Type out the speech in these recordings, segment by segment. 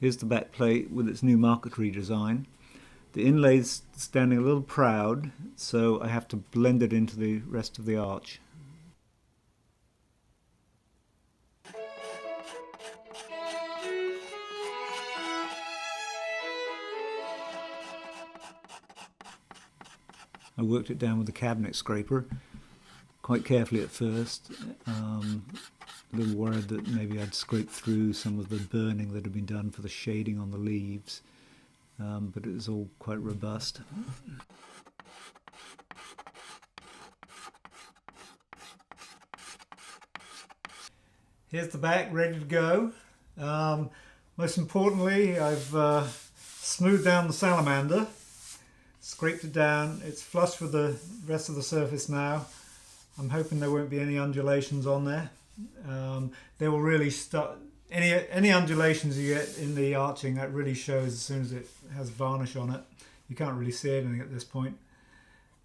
Here's the back plate with its new marquetry design. The inlay's standing a little proud, so I have to blend it into the rest of the arch. I worked it down with a cabinet scraper, quite carefully at first. A little worried that maybe I'd scraped through some of the burning that had been done for the shading on the leaves, but it was all quite robust. Here's the back ready to go. Most importantly, I've smoothed down the salamander, scraped it down. It's flush with the rest of the surface now. I'm hoping there won't be any undulations on there. They will really start, any undulations you get in the arching, that really shows as soon as it has varnish on it. You can't really see anything at this point.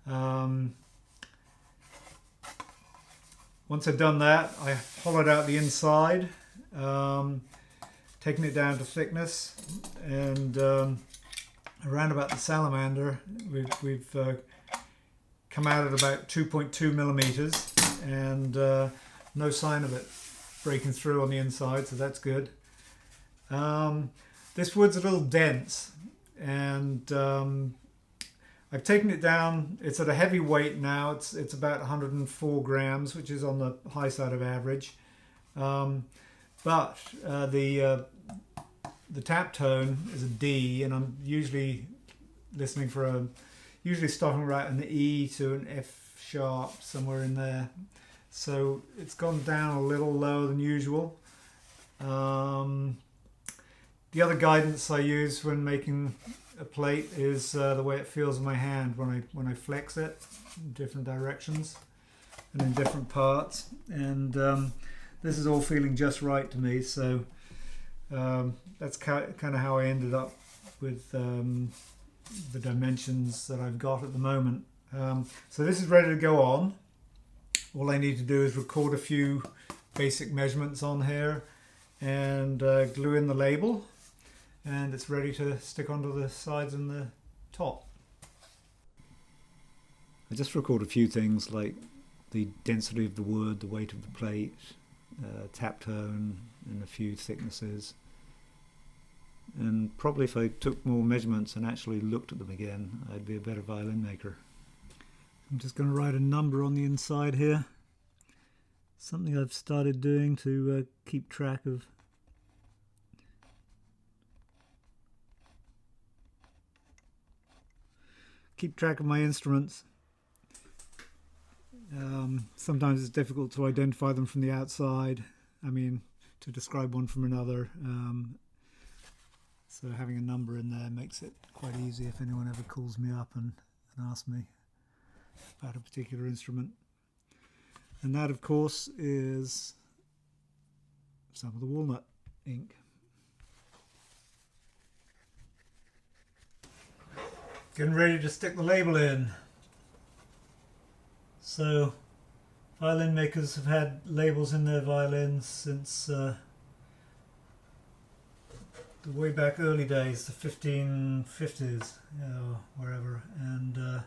Once I've done that, I hollowed out the inside, taking it down to thickness, and around about the salamander, we've come out at about 2.2 millimeters, and no sign of it breaking through on the inside, so that's good. This wood's a little dense, and I've taken it down. It's at a heavy weight now. It's about 104 grams, which is on the high side of average. But the tap tone is a D, and I'm usually listening for usually starting right an E to an F sharp, somewhere in there. So it's gone down a little lower than usual. The other guidance I use when making a plate is the way it feels in my hand when I flex it in different directions and in different parts. And this is all feeling just right to me. So that's kind of how I ended up with the dimensions that I've got at the moment. So this is ready to go on. All I need to do is record a few basic measurements on here and glue in the label, and it's ready to stick onto the sides and the top. I just record a few things like the density of the wood, the weight of the plate, tap tone, and a few thicknesses. And probably if I took more measurements and actually looked at them again, I'd be a better violin maker. I'm just going to write a number on the inside here. Something I've started doing to keep track of my instruments. Sometimes it's difficult to identify them from the outside. I mean, to describe one from another. So having a number in there makes it quite easy if anyone ever calls me up and asks me about a particular instrument. And that, of course, is some of the walnut ink. Getting ready to stick the label in. So violin makers have had labels in their violins since the way back early days, the 1550s, wherever, and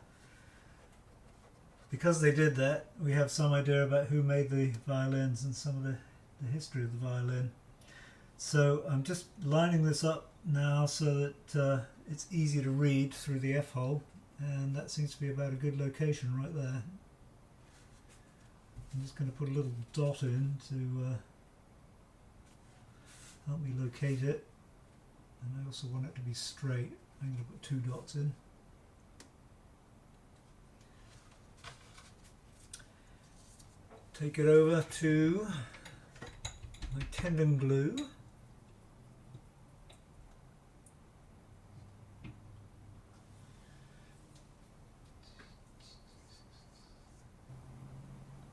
because they did that, we have some idea about who made the violins and some of the history of the violin. So I'm just lining this up now so that it's easy to read through the F-hole, and that seems to be about a good location right there. I'm just going to put a little dot in to help me locate it, and I also want it to be straight. I'm going to put 2 dots in. Take it over to my tendon glue.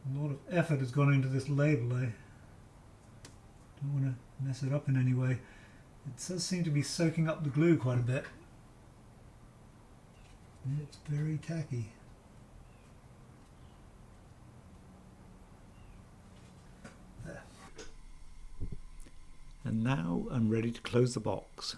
A lot of effort has gone into this label. I don't want to mess it up in any way. It does seem to be soaking up the glue quite a bit. It's very tacky. And And now I'm ready to close the box.